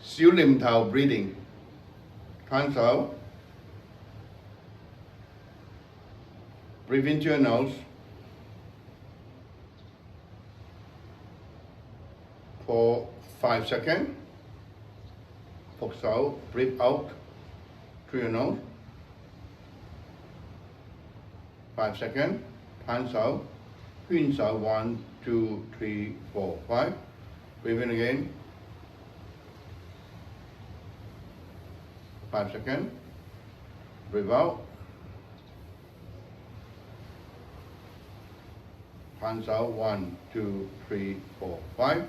Siu Lim Tao breathing. Hands out. Breathe into your nose. For 5 seconds. Focus out. Breathe out through your nose. 5 seconds. Hands out. Hands out. 1, 2, 3, 4, 5. Breathe in again. 5 seconds. Breathe out. Hands out. 1, 2, 3, 4, 5.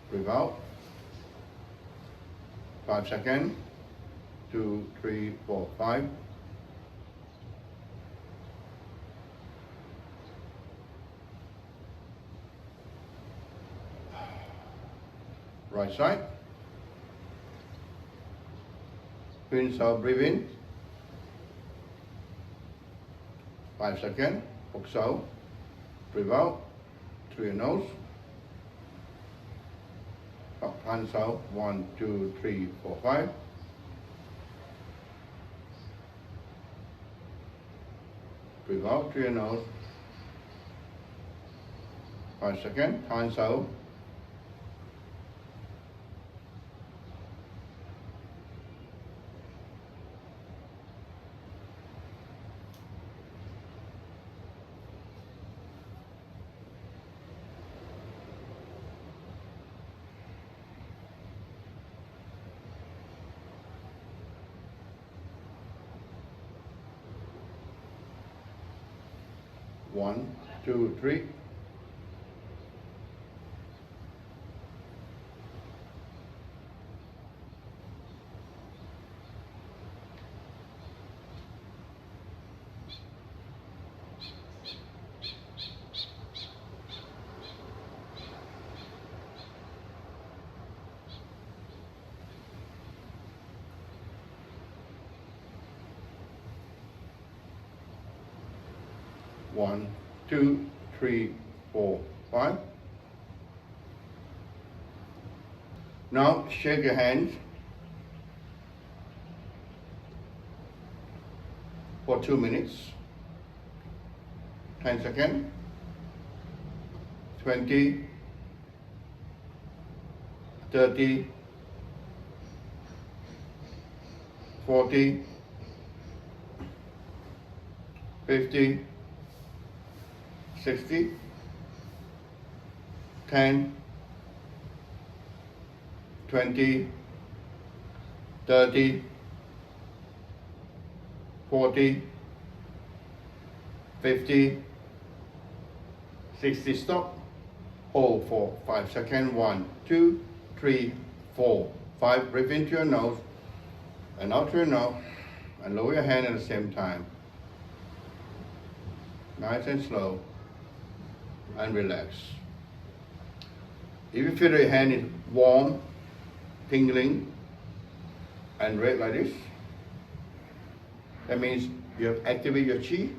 Breathe out. 5 seconds. 2, 3, 4, 5. Right side. Rinse out, breathe in. 5 seconds. Focus out. Breathe out through your nose. Up, hands out. 1, 2, 3, 4, 5. Breathe out through your nose. 5 seconds. Hands out. One, two, three. One, two, three, four, 5. Now shake your hands for 2 minutes. 10 seconds. 20, 30, 40, 50, 60, 10, 20, 30, 40, 50, 60, stop. Hold for 5 seconds. 1, 2, 3, 4, 5. Breathe into your nose and out through your nose and lower your hand at the same time. Nice and slow. And relax. If you feel your hand is warm, tingling, and red like this, that means you have activated your qi.